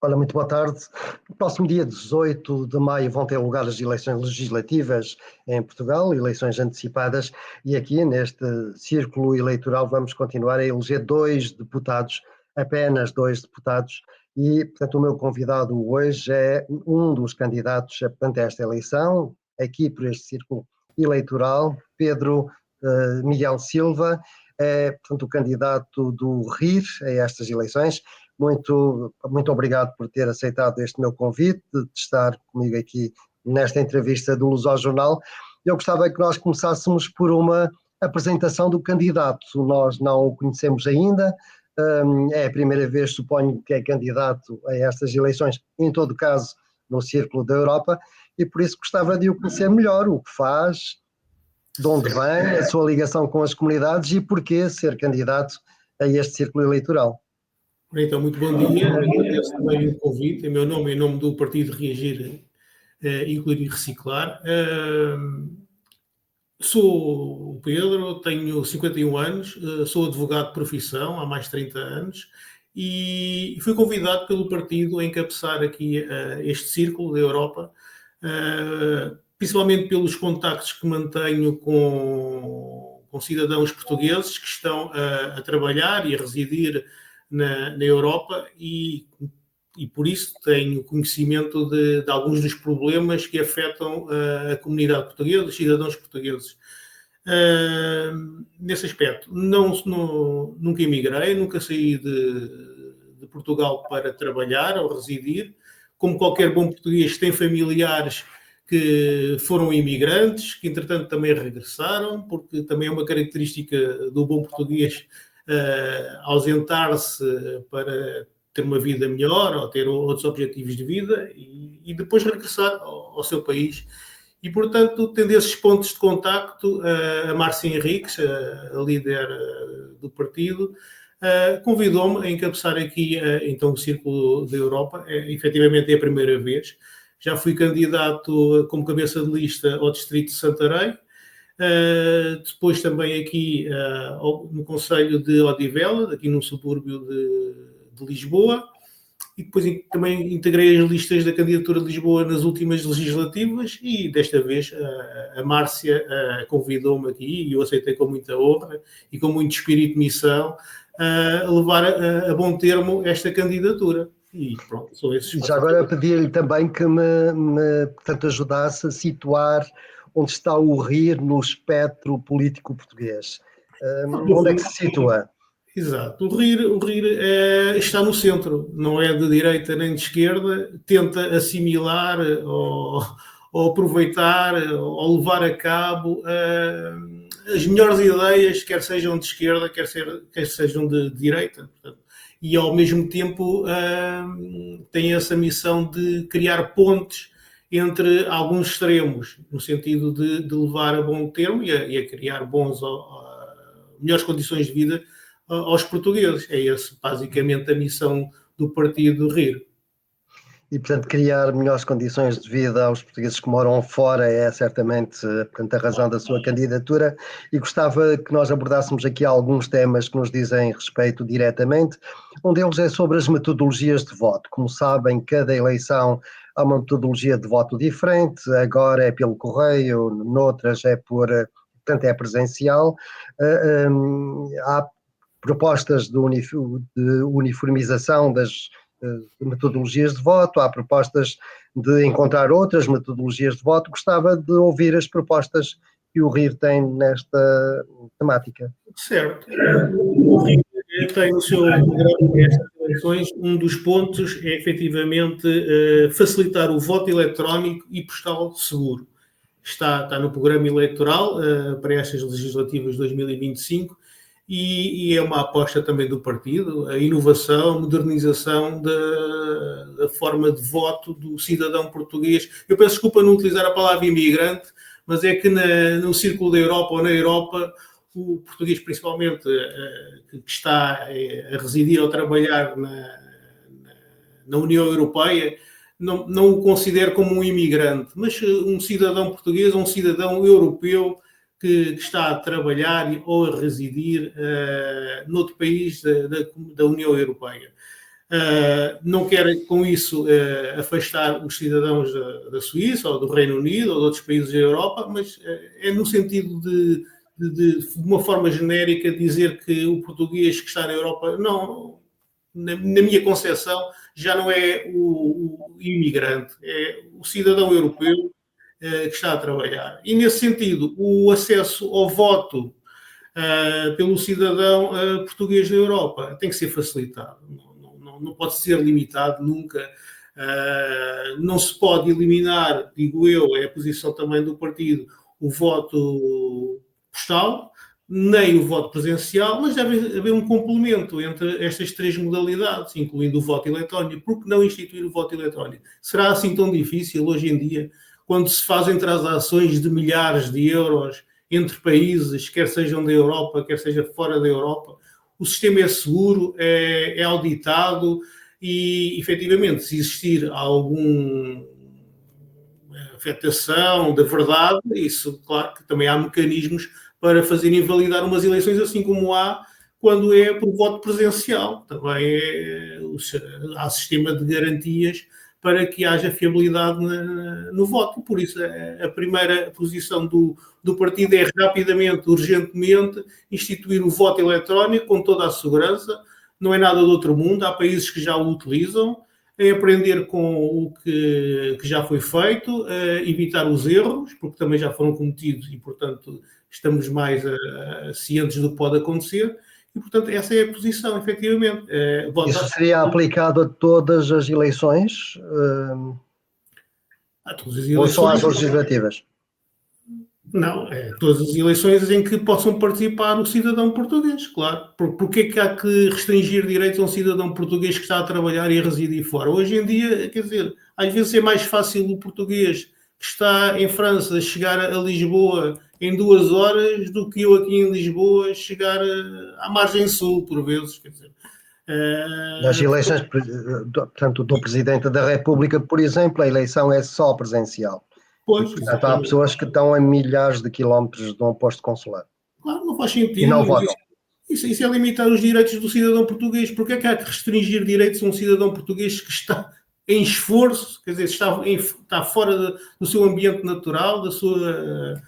Olha, muito boa tarde. No próximo dia 18 de maio vão ter lugar as eleições legislativas em Portugal, eleições antecipadas, e aqui neste círculo eleitoral vamos continuar a eleger apenas dois deputados, e portanto o meu convidado hoje é um dos candidatos a esta eleição, aqui por este círculo eleitoral, Pedro Miguel Silva, é portanto o candidato do RIR a estas eleições. Muito obrigado por ter aceitado este meu convite, de estar comigo aqui nesta entrevista do Luso-Jornal. Eu gostava que nós começássemos por uma apresentação do candidato. Nós não o conhecemos ainda, é a primeira vez, suponho, que é candidato a estas eleições, em todo caso, no Círculo da Europa, e por isso gostava de o conhecer melhor, o que faz, de onde vem, a sua ligação com as comunidades e porquê ser candidato a este Círculo eleitoral. Então, muito bom dia, agradeço também o convite, em meu nome e em nome do Partido Reagir, Incluir e Reciclar. Sou o Pedro, tenho 51 anos, sou advogado de profissão há mais de 30 anos e fui convidado pelo partido a encabeçar aqui este círculo da Europa, principalmente pelos contactos que mantenho com cidadãos portugueses que estão a trabalhar e a residir na Europa e por isso tenho conhecimento de alguns dos problemas que afetam a comunidade portuguesa, os cidadãos portugueses. Nesse aspecto, nunca emigrei, nunca saí de Portugal para trabalhar ou residir. Como qualquer bom português, tem familiares que foram imigrantes, que entretanto também regressaram, porque também é uma característica do bom português ausentar-se para ter uma vida melhor ou ter outros objetivos de vida e depois regressar ao seu país. E, portanto, tendo esses pontos de contacto, a Márcia Henriques, a líder do partido, convidou-me a encabeçar aqui então o Círculo da Europa. Efetivamente é a primeira vez. Já fui candidato como cabeça de lista ao Distrito de Santarém, depois também aqui no Concelho de Odivelas, aqui num subúrbio de Lisboa, e depois também integrei as listas da candidatura de Lisboa nas últimas legislativas e desta vez a Márcia convidou-me aqui e eu aceitei com muita honra e com muito espírito de missão a levar a bom termo esta candidatura. E pronto, são esses. Já agora pedi-lhe também que me portanto, ajudasse a situar onde está o RIR no espectro político português. Onde é que se situa? Exato. O RIR está no centro, não é de direita nem de esquerda, tenta assimilar ou aproveitar ou levar a cabo as melhores ideias, quer sejam de esquerda, quer sejam de direita. Portanto, e ao mesmo tempo tem essa missão de criar pontes entre alguns extremos, no sentido de levar a bom termo e a criar melhores condições de vida aos portugueses. É essa basicamente a missão do partido RIR. E, portanto, criar melhores condições de vida aos portugueses que moram fora é certamente, portanto, a razão da sua candidatura, e gostava que nós abordássemos aqui alguns temas que nos dizem respeito diretamente. Um deles é sobre as metodologias de voto. Como sabem, cada eleição há uma metodologia de voto diferente, agora é pelo correio, noutras portanto, é presencial. Há propostas de uniformização das metodologias de voto, há propostas de encontrar outras metodologias de voto. Gostava de ouvir as propostas que o RIR tem nesta temática. Certo. O RIR tem no seu programa nestas eleições, um dos pontos é efetivamente facilitar o voto eletrónico e postal seguro. Está no programa eleitoral para estas legislativas de 2025 e é uma aposta também do partido, a inovação, a modernização da forma de voto do cidadão português. Eu peço desculpa não utilizar a palavra imigrante, mas é que no círculo da Europa ou na Europa, o português principalmente que está a residir ou trabalhar na União Europeia, não o considero como um imigrante, mas um cidadão português ou um cidadão europeu que está a trabalhar ou a residir noutro país da União Europeia. Não quero com isso afastar os cidadãos da Suíça ou do Reino Unido ou de outros países da Europa, mas é no sentido de uma forma genérica dizer que o português que está na Europa, não, na minha concepção, já não é o imigrante, é o cidadão europeu que está a trabalhar. E, nesse sentido, o acesso ao voto pelo cidadão português da Europa tem que ser facilitado. Não pode ser limitado nunca. Não se pode eliminar, digo eu, é a posição também do partido, o voto postal, nem o voto presencial, mas deve haver um complemento entre estas três modalidades, incluindo o voto eletrónico. Por que não instituir o voto eletrónico? Será assim tão difícil hoje em dia, quando se fazem transações de milhares de euros entre países, quer sejam da Europa, quer seja fora da Europa? O sistema é seguro, é auditado e, efetivamente, se existir alguma afetação da verdade, isso, claro, que também há mecanismos para fazer invalidar umas eleições, assim como há quando é por voto presencial. Também há sistema de garantias para que haja fiabilidade no voto. Por isso, a primeira posição do partido é rapidamente, urgentemente, instituir o voto eletrónico com toda a segurança. Não é nada do outro mundo, há países que já o utilizam, é aprender com o que já foi feito, evitar os erros, porque também já foram cometidos e, portanto, estamos mais cientes do que pode acontecer. E, portanto, essa é a posição, efetivamente. Isso seria aplicado a todas as eleições? A todas as eleições, ou só às legislativas? Não, todas as eleições em que possam participar o cidadão português, claro. Porque é que há que restringir direitos a um cidadão português que está a trabalhar e a residir fora? Hoje em dia, quer dizer, às vezes é mais fácil o português que está em França chegar a Lisboa em 2 horas do que eu aqui em Lisboa chegar à margem sul, por vezes, quer dizer. Nas eleições, portanto, do Presidente da República, por exemplo, a eleição é só presencial. Pois, portanto, há pessoas que estão a milhares de quilómetros de um posto consular. Claro, não faz sentido. E não votam. Isso é limitar os direitos do cidadão português. Porque é que há que restringir direitos a um cidadão português que está em esforço, quer dizer, está fora do seu ambiente natural, da sua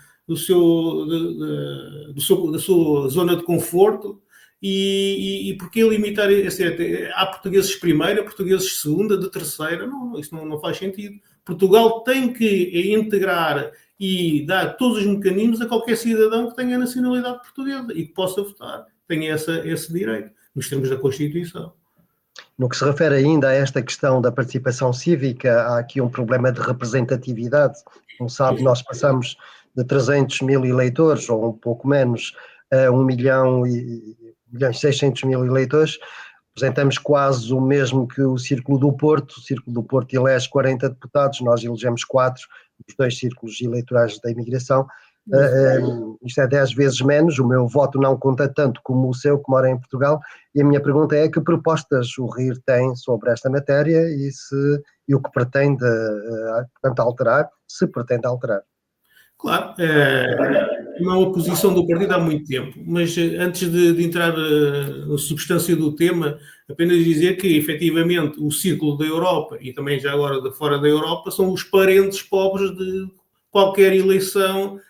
zona de conforto? E porquê limitar esse direito? Há portugueses de primeira, portugueses de segunda, de terceira? Não, isso não faz sentido. Portugal tem que integrar e dar todos os mecanismos a qualquer cidadão que tenha a nacionalidade portuguesa e que possa votar. Tenha esse direito, nos termos da Constituição. No que se refere ainda a esta questão da participação cívica, há aqui um problema de representatividade. Como sabe, nós passamos de 300 mil eleitores, ou um pouco menos, a 1.600.000 eleitores. Representamos quase o mesmo que o Círculo do Porto. O Círculo do Porto elege 40 deputados, nós elegemos 4, os 2 círculos eleitorais da imigração. Isto é 10 vezes menos, o meu voto não conta tanto como o seu, que mora em Portugal, e a minha pergunta é que propostas o RIR tem sobre esta matéria e o que pretende, portanto, alterar, se pretende alterar. Claro, uma oposição do partido há muito tempo, mas antes de entrar na substância do tema, apenas dizer que, efetivamente, o Círculo da Europa e também já agora de fora da Europa são os parentes pobres de qualquer eleição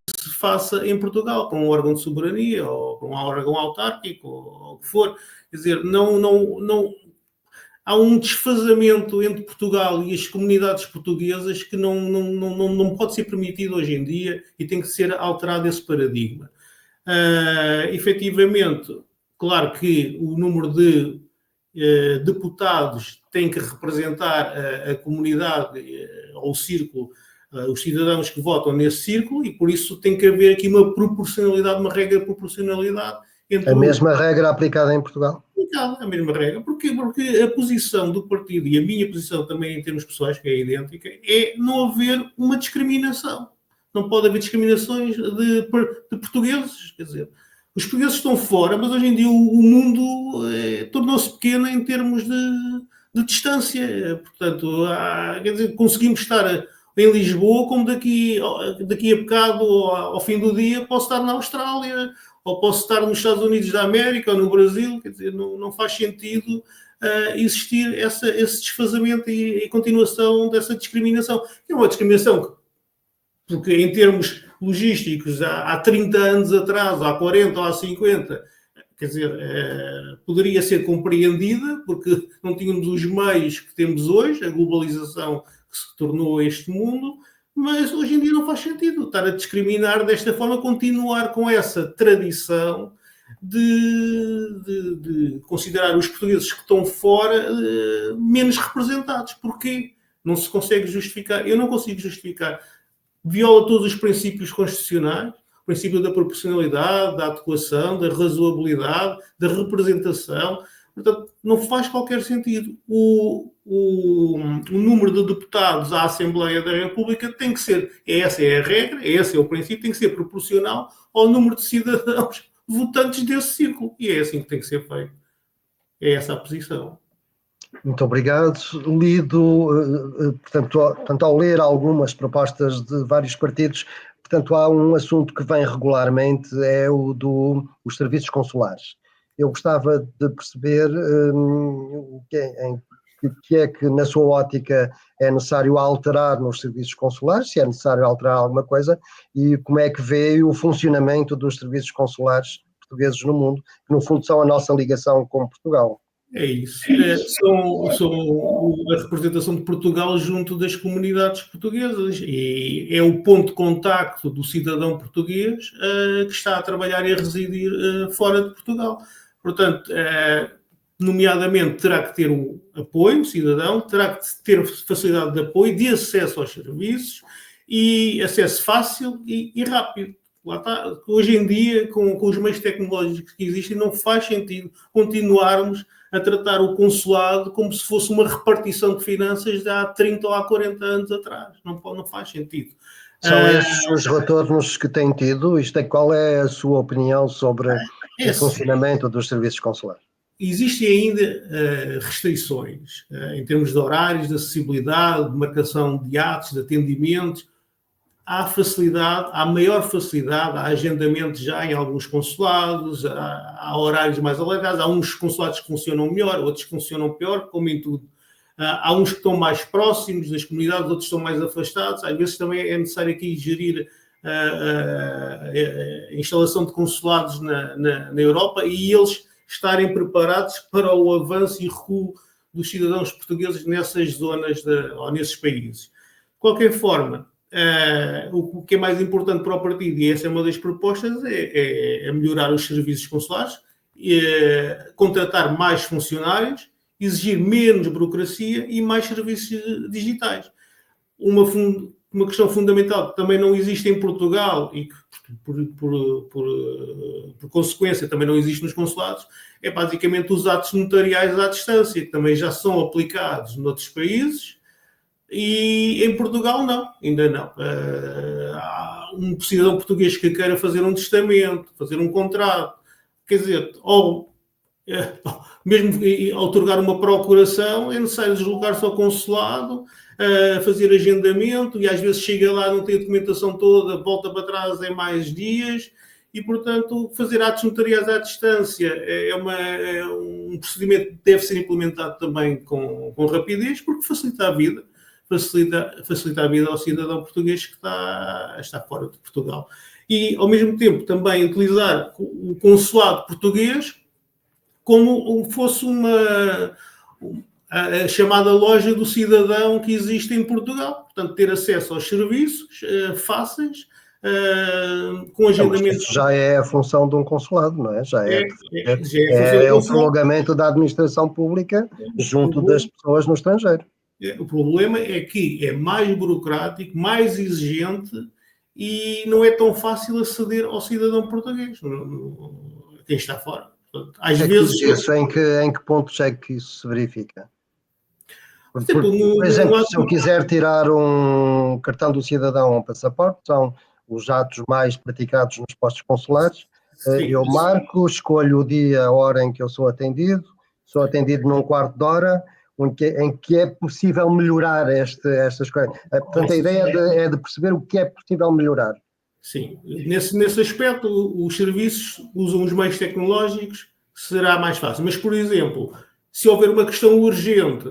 que se faça em Portugal, com um órgão de soberania ou com um órgão autárquico ou o que for. Quer dizer, há um desfazamento entre Portugal e as comunidades portuguesas que não pode ser permitido hoje em dia e tem que ser alterado esse paradigma. Efetivamente, claro que o número de deputados tem que representar a comunidade ou o círculo, os cidadãos que votam nesse círculo, e por isso tem que haver aqui uma proporcionalidade, uma regra de proporcionalidade A mesma regra aplicada em Portugal? A mesma regra. Porquê? Porque a posição do partido e a minha posição também em termos pessoais, que é idêntica, é não haver uma discriminação. Não pode haver discriminações de portugueses. Quer dizer, os portugueses estão fora, mas hoje em dia o mundo tornou-se pequeno em termos de distância. Portanto, quer dizer, conseguimos estar em Lisboa, como daqui a bocado, ao fim do dia, posso estar na Austrália, ou posso estar nos Estados Unidos da América ou no Brasil. Quer dizer, não faz sentido existir esse desfazamento e continuação dessa discriminação. É uma discriminação porque, em termos logísticos, há 30 anos atrás, ou há 40 ou há 50, quer dizer, poderia ser compreendida, porque não tínhamos os meios que temos hoje, a globalização que se tornou este mundo, mas hoje em dia não faz sentido estar a discriminar desta forma, continuar com essa tradição de considerar os portugueses que estão fora menos representados. Porquê? Não se consegue justificar. Eu não consigo justificar. Viola todos os princípios constitucionais, o princípio da proporcionalidade, da adequação, da razoabilidade, da representação. Portanto, não faz qualquer sentido. O número de deputados à Assembleia da República tem que ser, essa é a regra, esse é o princípio, tem que ser proporcional ao número de cidadãos votantes desse círculo. E é assim que tem que ser feito. É essa a posição. Muito obrigado. Portanto, ao ler algumas propostas de vários partidos, portanto, há um assunto que vem regularmente, é o dos serviços consulares. Eu gostava de perceber o que é que, na sua ótica, é necessário alterar nos serviços consulares, se é necessário alterar alguma coisa, e como é que vê o funcionamento dos serviços consulares portugueses no mundo, que, no fundo, são a nossa ligação com Portugal. É isso. São a representação de Portugal junto das comunidades portuguesas e é o ponto de contacto do cidadão português que está a trabalhar e a residir fora de Portugal. Portanto, nomeadamente, terá que ter o apoio, o cidadão, terá que ter facilidade de apoio, de acesso aos serviços e acesso fácil e rápido. Lá está. Hoje em dia, com os meios tecnológicos que existem, não faz sentido continuarmos a tratar o consulado como se fosse uma repartição de finanças de há 30 ou há 40 anos atrás. Não faz sentido. São esses os retornos que têm tido? Qual é a sua opinião sobre o funcionamento dos serviços consulares? Existem ainda restrições em termos de horários, de acessibilidade, de marcação de atos, de atendimentos. Há maior facilidade, há agendamentos já em alguns consulados, há horários mais alargados, há uns consulados que funcionam melhor, outros que funcionam pior, como em tudo. Há uns que estão mais próximos das comunidades, outros estão mais afastados. Às vezes também é necessário aqui gerir a instalação de consulados na Europa e eles estarem preparados para o avanço e recuo dos cidadãos portugueses nessas zonas ou nesses países. De qualquer forma, o que é mais importante para o partido, e essa é uma das propostas, é melhorar os serviços consulares, contratar mais funcionários, exigir menos burocracia e mais serviços digitais. Uma questão fundamental que também não existe em Portugal e que, por consequência, também não existe nos consulados, é basicamente os atos notariais à distância, que também já são aplicados noutros países. E em Portugal ainda não. Há um cidadão português que queira fazer um testamento, fazer um contrato, quer dizer, ou mesmo outorgar uma procuração, é necessário deslocar-se ao consulado, fazer agendamento e às vezes chega lá, não tem a documentação toda, volta para trás em mais dias e, portanto, fazer atos notariais à distância é um procedimento que deve ser implementado também com rapidez, porque facilita a vida. Facilitar a vida ao cidadão português que está fora de Portugal. E, ao mesmo tempo, também utilizar o consulado português como fosse a chamada loja do cidadão que existe em Portugal. Portanto, ter acesso aos serviços fáceis, com agendamento. Isso já é a função de um consulado, não é? É o prolongamento da administração pública junto das pessoas no estrangeiro. O problema é que é mais burocrático, mais exigente e não é tão fácil aceder ao cidadão português. quem está fora. Portanto, às vezes... Em que pontos é que isso se verifica? Por exemplo, se eu quiser tirar um cartão do cidadão ou um passaporte, são os atos mais praticados nos postos consulares. Sim, eu marco, escolho o dia, a hora em que eu sou atendido num quarto de hora, em que é possível melhorar estas coisas. Portanto, a ideia é de perceber o que é possível melhorar. Sim, nesse aspecto, os serviços usam os meios tecnológicos, será mais fácil. Mas, por exemplo, se houver uma questão urgente,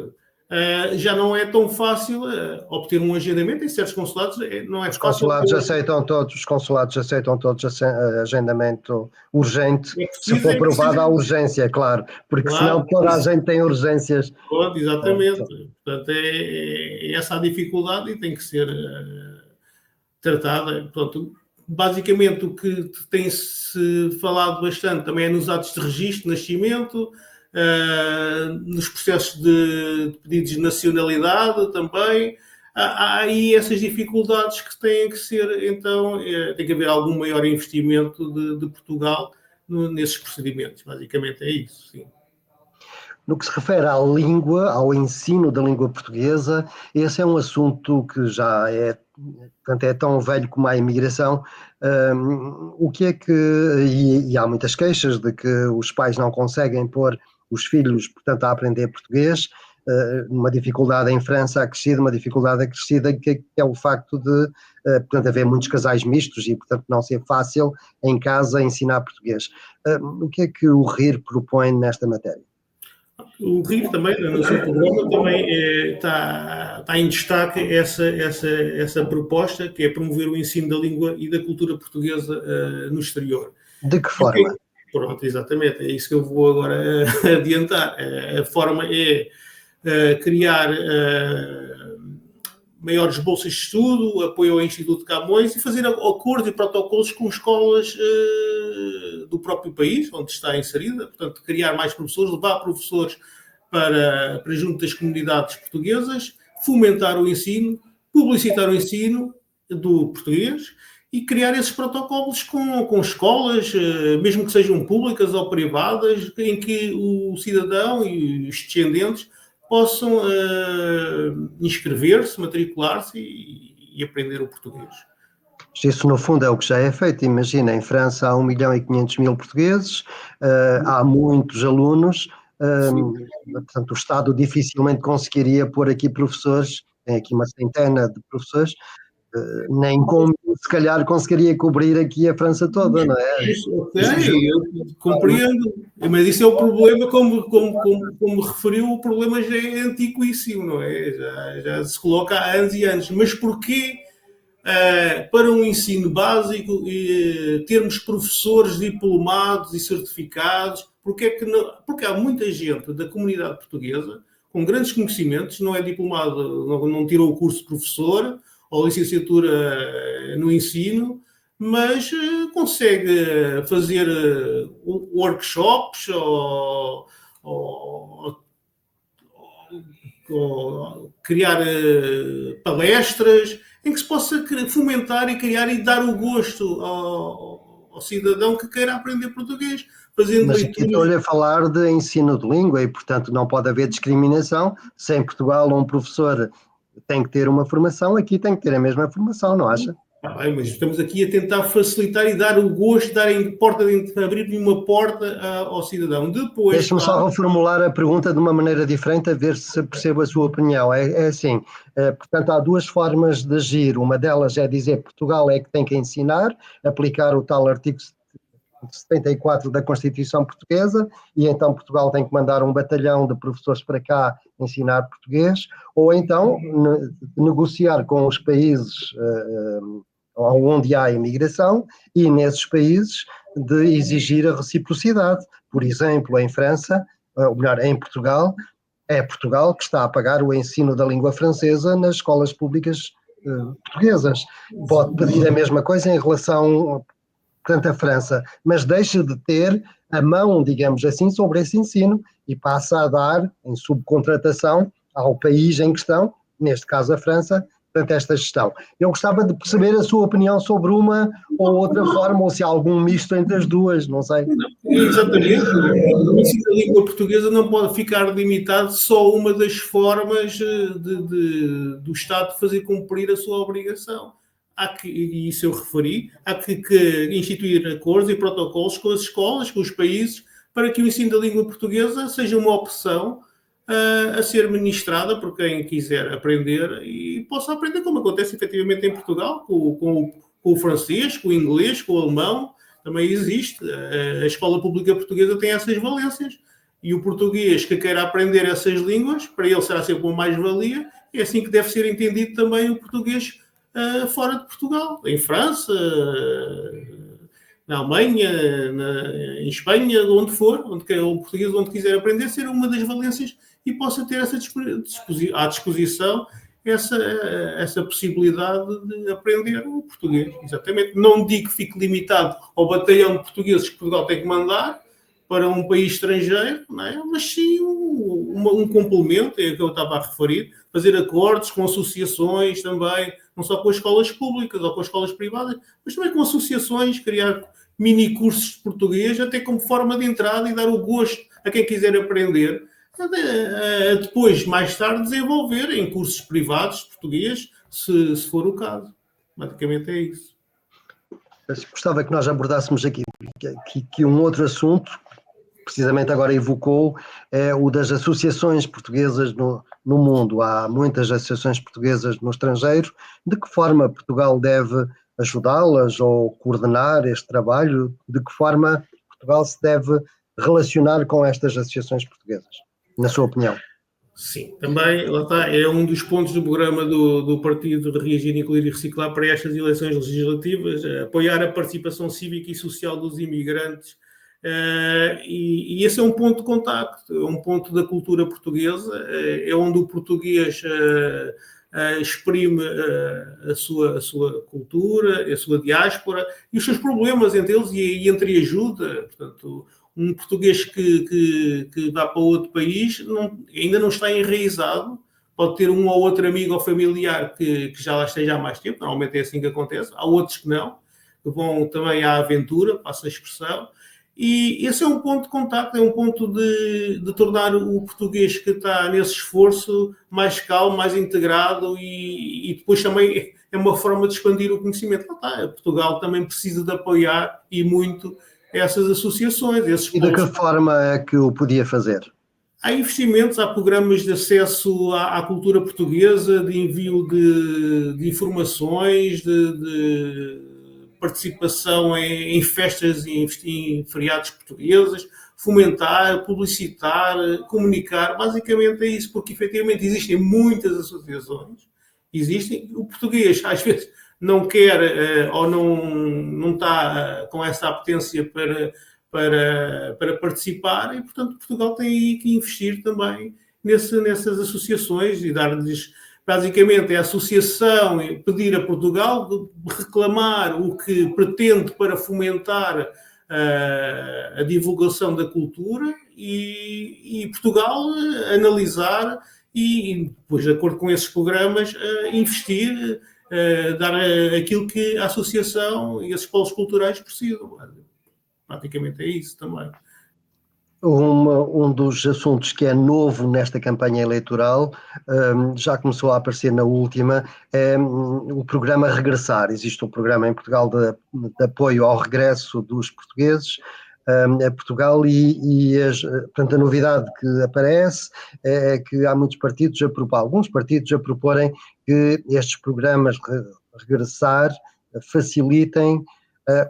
já não é tão fácil obter um agendamento. Em certos consulados não é fácil. Os consulados aceitam todos agendamento urgente, se for provada a urgência, claro, porque senão toda a gente tem urgências. Pronto, exatamente. Portanto, é essa a dificuldade e tem que ser tratada. Portanto, basicamente, o que tem-se falado bastante também é nos atos de registro de nascimento, nos processos de pedidos de nacionalidade também. Há aí essas dificuldades que têm que ser, então, tem que haver algum maior investimento de Portugal nesses procedimentos. Basicamente é isso, sim. No que se refere à língua, ao ensino da língua portuguesa, esse é um assunto que já portanto, é tão velho como a imigração. O que é que... E há muitas queixas de que os pais não conseguem pôr os filhos, portanto, a aprender português. Uma dificuldade em França acrescida, uma dificuldade acrescida que é o facto de, portanto, haver muitos casais mistos e, portanto, não ser fácil em casa ensinar português. O que é que o RIR propõe nesta matéria? O RIR também, no seu programa, também está em destaque essa proposta, que é promover o ensino da língua e da cultura portuguesa no exterior. De que forma? Pronto, exatamente, é isso que eu vou agora adiantar. A forma é criar maiores bolsas de estudo, apoio ao Instituto de Camões e fazer acordos e protocolos com escolas do próprio país, onde está inserida, portanto, criar mais professores, levar professores para junto das comunidades portuguesas, fomentar o ensino, publicitar o ensino do português e criar esses protocolos com escolas, mesmo que sejam públicas ou privadas, em que o cidadão e os descendentes possam inscrever-se, matricular-se e aprender o português. Isso, no fundo, é o que já é feito. Imagina, em França há 1.500.000 portugueses, há muitos alunos, portanto, o Estado dificilmente conseguiria pôr aqui professores, tem aqui uma centena de professores, nem como se calhar conseguiria cobrir aqui a França toda, não é? Eu compreendo, mas isso é o problema, como referiu, o problema já é antiquíssimo, não é? Já se coloca há anos e anos. Mas porquê, para um ensino básico, termos professores diplomados e certificados? Porque há muita gente da comunidade portuguesa com grandes conhecimentos, não é diplomado, não tirou o curso de professor, ou licenciatura no ensino, mas consegue fazer workshops ou criar palestras em que se possa fomentar e criar e dar o gosto ao cidadão que queira aprender português. Mas aqui estou-lhe a falar de ensino de língua e, portanto, não pode haver discriminação. Se em Portugal um professor tem que ter uma formação, aqui tem que ter a mesma formação, não acha? Bem, mas estamos aqui a tentar facilitar e dar o gosto, abrir uma porta ao cidadão. Depois, deixe-me só reformular a pergunta de uma maneira diferente, a ver se percebo a sua opinião. É assim, portanto, há duas formas de agir. Uma delas é dizer que Portugal é que tem que ensinar, aplicar o tal artigo 74 da Constituição Portuguesa, e então Portugal tem que mandar um batalhão de professores para cá ensinar português, ou então negociar com os países onde há imigração e nesses países de exigir a reciprocidade. Por exemplo, em França, ou melhor, em Portugal, é Portugal que está a pagar o ensino da língua francesa nas escolas públicas portuguesas. Pode pedir a mesma coisa em relação, portanto, à França, mas deixa de ter a mão, digamos assim, sobre esse ensino e passa a dar, em subcontratação, ao país em questão, neste caso a França, portanto, esta gestão. Eu gostava de perceber a sua opinião sobre uma ou outra forma, ou se há algum misto entre as duas, não sei. Exatamente. O ensino da língua portuguesa não pode ficar limitado só a uma das formas do Estado fazer cumprir a sua obrigação. E isso eu referi, há que instituir acordos e protocolos com as escolas, com os países, para que o ensino da língua portuguesa seja uma opção a ser ministrada por quem quiser aprender e possa aprender, como acontece efetivamente em Portugal, com o francês, com o inglês, com o alemão. Também existe. A escola pública portuguesa tem essas valências. E o português que queira aprender essas línguas, para ele será sempre uma mais-valia. É assim que deve ser entendido também o português fora de Portugal. Em França, na Alemanha, em Espanha, onde for, o português onde quiser aprender, ser uma das valências e possa ter à disposição essa possibilidade de aprender o português. Exatamente. Não digo que fique limitado ao batalhão de portugueses que Portugal tem que mandar para um país estrangeiro, não é? Mas sim um complemento, é o que eu estava a referir, fazer acordos com associações também, não só com as escolas públicas ou com as escolas privadas, mas também com associações, criar mini cursos de português, até como forma de entrada e dar o gosto a quem quiser aprender. Depois, mais tarde, desenvolver em cursos privados de português, se for o caso. Basicamente é isso. Gostava que nós abordássemos aqui que um outro assunto, precisamente agora evocou, é o das associações portuguesas no mundo. Há muitas associações portuguesas no estrangeiro. De que forma Portugal deve ajudá-las ou coordenar este trabalho? De que forma Portugal se deve relacionar com estas associações portuguesas, na sua opinião? Sim, também lá está, é um dos pontos do programa do Partido de Reagir, Incluir e Reciclar para estas eleições legislativas, apoiar a participação cívica e social dos imigrantes, e esse é um ponto de contacto, é um ponto da cultura portuguesa, é onde o português exprime a sua cultura, a sua diáspora e os seus problemas entre eles e entreajuda. Portanto, um português que vá para outro país ainda não está enraizado, pode ter um ou outro amigo ou familiar que já lá esteja há mais tempo, normalmente é assim que acontece, há outros que não, que vão também à aventura, passa a expressão, e esse é um ponto de contacto, é um ponto de tornar o português que está nesse esforço mais calmo, mais integrado e depois também é uma forma de expandir o conhecimento. Portugal também precisa de apoiar e muito essas associações. E de que forma é que o podia fazer? Há investimentos, há programas de acesso à cultura portuguesa, de envio de informações, de participação em festas e em feriados portugueses, fomentar, publicitar, comunicar. Basicamente é isso, porque efetivamente existem muitas associações, o português às vezes não quer ou não está com essa apetência para participar e, portanto, Portugal tem aí que investir também nessas associações e dar-lhes, basicamente, a associação pedir a Portugal reclamar o que pretende para fomentar a divulgação da cultura e Portugal analisar e, depois, de acordo com esses programas, investir, dar aquilo que a associação e esses polos culturais precisam. Praticamente é isso também. Um dos assuntos que é novo nesta campanha eleitoral, já começou a aparecer na última, é o programa Regressar. Existe um programa em Portugal de apoio ao regresso dos portugueses a Portugal portanto, a novidade que aparece é que há alguns partidos a proporem que estes programas Regressar facilitem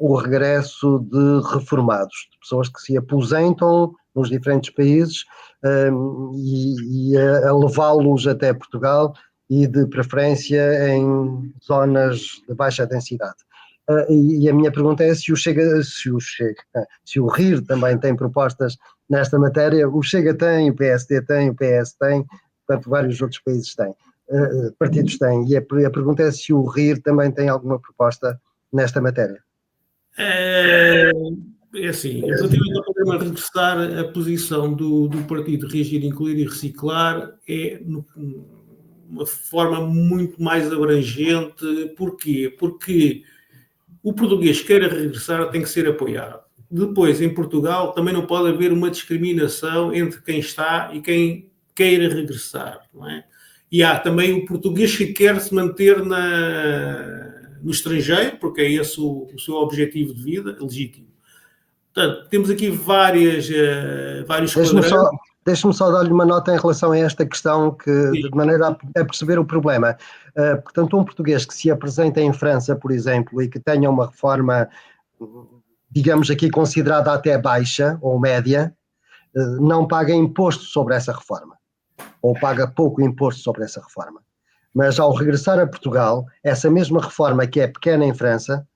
o regresso de reformados, de pessoas que se aposentam nos diferentes países e a levá-los até Portugal e de preferência em zonas de baixa densidade. E a minha pergunta é se o RIR também tem propostas nesta matéria. O Chega tem, o PSD tem, o PS tem, portanto vários outros países têm, partidos têm. E a pergunta é se o RIR também tem alguma proposta nesta matéria. É assim, relativamente ao programa Regressar, a posição do Partido Reagir, Incluir e Reciclar é uma forma muito mais abrangente. Porquê? Porque o português que queira regressar tem que ser apoiado. depois, em Portugal, também não pode haver uma discriminação entre quem está e quem queira regressar, não é? E há também o português que quer se manter no estrangeiro, porque é esse o seu objetivo de vida, legítimo. Portanto, temos aqui vários quadrantes. Deixe-me só dar-lhe uma nota em relação a esta questão, de maneira a perceber o problema. Portanto, um português que se apresenta em França, por exemplo, e que tenha uma reforma, digamos aqui, considerada até baixa ou média, não paga imposto sobre essa reforma, ou paga pouco imposto sobre essa reforma. Mas ao regressar a Portugal, essa mesma reforma que é pequena em França,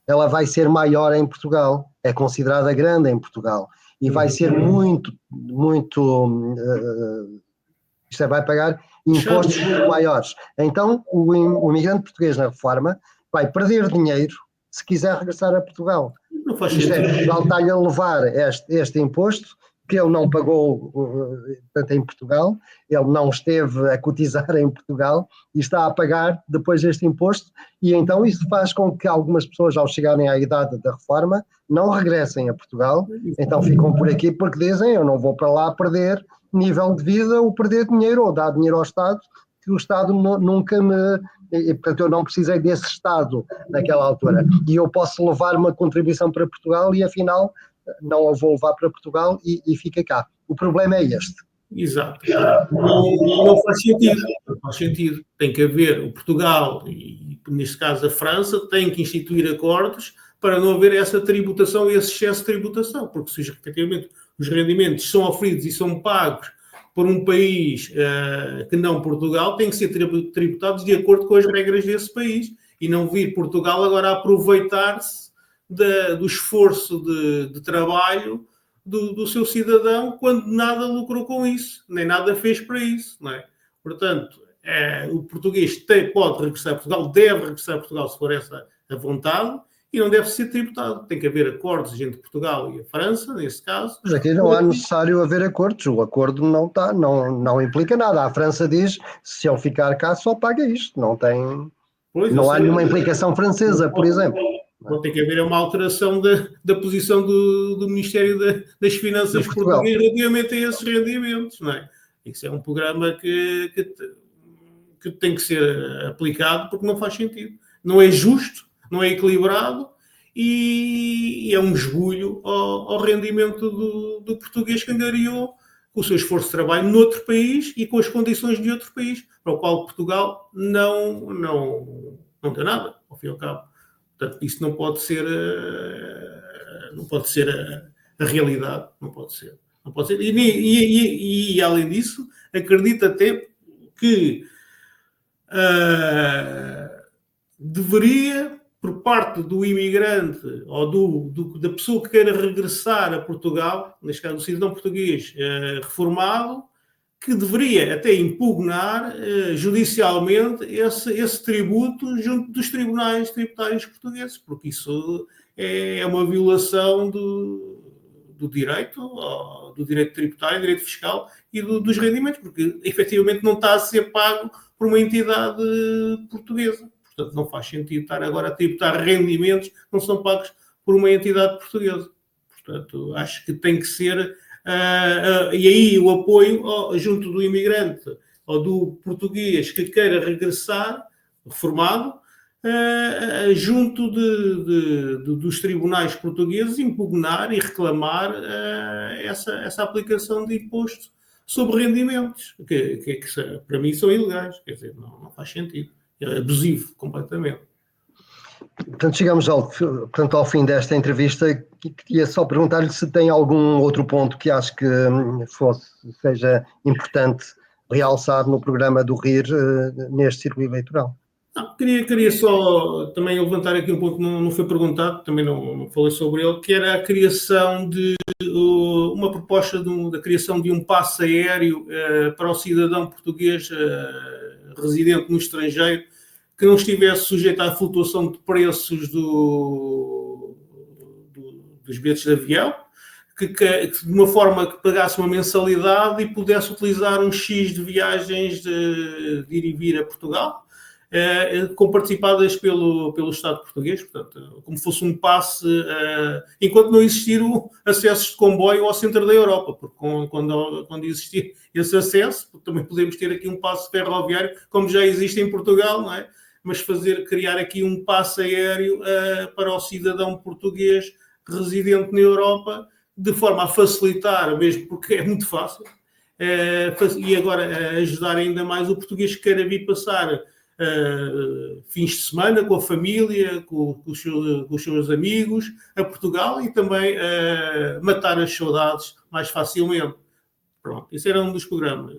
ela vai ser maior em Portugal, é considerada grande em Portugal, e vai ser muito, isto vai pagar impostos muito maiores. Então, o imigrante português na reforma vai perder dinheiro se quiser regressar a Portugal. Não faz sentido. Portugal está-lhe a levar este imposto, que ele não pagou, portanto, em Portugal, ele não esteve a cotizar em Portugal e está a pagar depois este imposto, e então isso faz com que algumas pessoas, ao chegarem à idade da reforma, não regressem a Portugal, então ficam por aqui porque dizem: eu não vou para lá perder nível de vida ou perder dinheiro ou dar dinheiro ao Estado, que o Estado nunca me... E, portanto, eu não precisei desse Estado naquela altura, e eu posso levar uma contribuição para Portugal e afinal não a vou levar para Portugal e fica cá. O problema é este. Exato. Não faz sentido. Não faz sentido. Tem que haver o Portugal, e neste caso a França, tem que instituir acordos para não haver essa tributação, esse excesso de tributação, porque se efetivamente os rendimentos são oferidos e são pagos por um país que não Portugal, têm que ser tributados de acordo com as regras desse país, e não vir Portugal agora a aproveitar-se do esforço de trabalho do seu cidadão, quando nada lucrou com isso, nem nada fez para isso, não é? Portanto, o português pode regressar a Portugal, deve regressar a Portugal se for essa a vontade, e não deve ser tributado. Tem que haver acordos entre Portugal e a França, nesse caso. Mas aqui não há necessário haver acordos, o acordo não implica nada. A França diz: se eu ficar cá só paga isto, não há nenhuma implicação francesa, por exemplo. Tem que haver uma alteração da posição do Ministério das Finanças português relativamente a esses rendimentos, não é? Isso é um programa que tem que ser aplicado, porque não faz sentido. Não é justo, não é equilibrado, e é um esbulho ao rendimento do português que angariou com o seu esforço de trabalho noutro país e com as condições de outro país, para o qual Portugal não tem nada, ao fim e ao cabo. Portanto, isso não pode ser a realidade, não pode ser. E além disso, acredito até que deveria, por parte do imigrante ou da pessoa que queira regressar a Portugal, neste caso o cidadão português reformado, que deveria até impugnar judicialmente esse tributo junto dos tribunais tributários portugueses, porque isso é uma violação do direito tributário, direito fiscal e dos rendimentos, porque efetivamente não está a ser pago por uma entidade portuguesa. Portanto, não faz sentido estar agora a tributar rendimentos que não são pagos por uma entidade portuguesa. Portanto, acho que tem que ser... e aí o apoio junto do imigrante ou do português que queira regressar, reformado, junto dos tribunais portugueses, impugnar e reclamar essa aplicação de imposto sobre rendimentos, que para mim são ilegais, quer dizer, não faz sentido. É abusivo, completamente. Portanto, chegamos ao fim desta entrevista. Queria só perguntar-lhe se tem algum outro ponto que acho que seja importante realçar no programa do RIR neste círculo eleitoral. Não, queria só também levantar aqui um ponto que não foi perguntado, também não falei sobre ele, que era a criação de uma proposta da criação de um passe aéreo para o cidadão português residente no estrangeiro, que não estivesse sujeito à flutuação de preços dos bilhetes de avião, que de uma forma que pagasse uma mensalidade e pudesse utilizar um X de viagens de ir e vir a Portugal, comparticipadas pelo Estado português, portanto, como fosse um passe, enquanto não existiram acessos de comboio ao centro da Europa, porque quando existir esse acesso, também podemos ter aqui um passe ferroviário, como já existe em Portugal, não é? Mas criar aqui um passe aéreo para o cidadão português residente na Europa, de forma a facilitar, mesmo porque é muito fácil, e agora ajudar ainda mais o português que queira vir passar fins de semana com a família, com os seus amigos a Portugal, e também matar as saudades mais facilmente. Pronto, isso era um dos programas,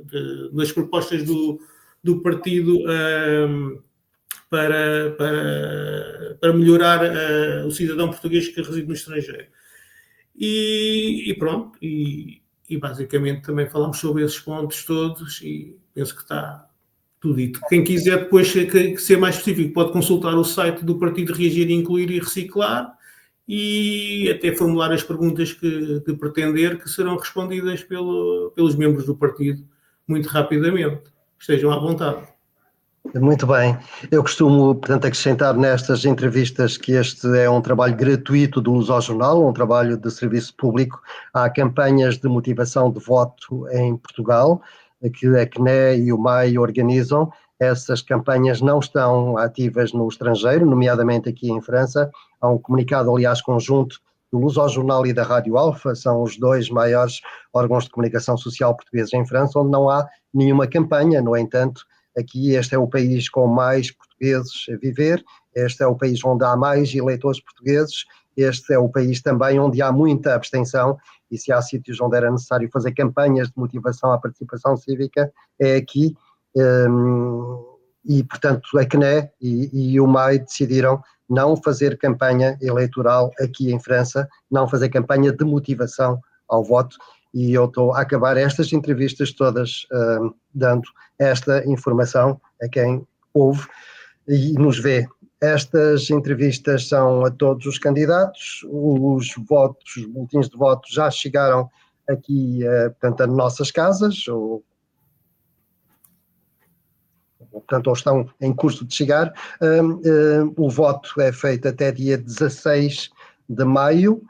das propostas do partido para melhorar o cidadão português que reside no estrangeiro. E pronto, e basicamente também falamos sobre esses pontos todos, e penso que está tudo dito. Quem quiser depois ser mais específico pode consultar o site do partido Reagir, Incluir e Reciclar, e até formular as perguntas que pretender, que serão respondidas pelos membros do partido muito rapidamente. Estejam à vontade. Muito bem. Eu costumo, portanto, acrescentar nestas entrevistas que este é um trabalho gratuito do Lusojornal, um trabalho de serviço público. Há campanhas de motivação de voto em Portugal, que a CNE e o MAI organizam. Essas campanhas não estão ativas no estrangeiro, nomeadamente aqui em França. Há um comunicado, aliás, conjunto do Lusojornal e da Rádio Alfa, são os dois maiores órgãos de comunicação social portugueses em França, onde não há nenhuma campanha. No entanto, aqui este é o país com mais portugueses a viver, este é o país onde há mais eleitores portugueses, este é o país também onde há muita abstenção, e se há sítios onde era necessário fazer campanhas de motivação à participação cívica, é aqui. E portanto a CNE e o MAI decidiram não fazer campanha eleitoral aqui em França, não fazer campanha de motivação ao voto, e eu estou a acabar estas entrevistas todas dando esta informação a quem ouve e nos vê. Estas entrevistas são a todos os candidatos, os boletins de voto já chegaram aqui, portanto, a nossas casas, portanto, ou estão em curso de chegar. O voto é feito até dia 16 de maio,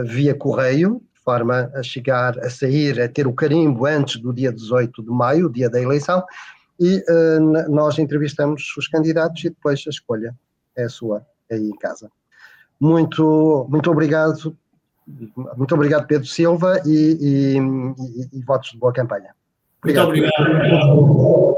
via correio, de forma a chegar, a sair, a ter o carimbo antes do dia 18 de maio, dia da eleição, e nós entrevistamos os candidatos e depois a escolha é sua aí em casa. Muito obrigado. Muito obrigado, Pedro Silva, e votos de boa campanha. Obrigado. Muito obrigado.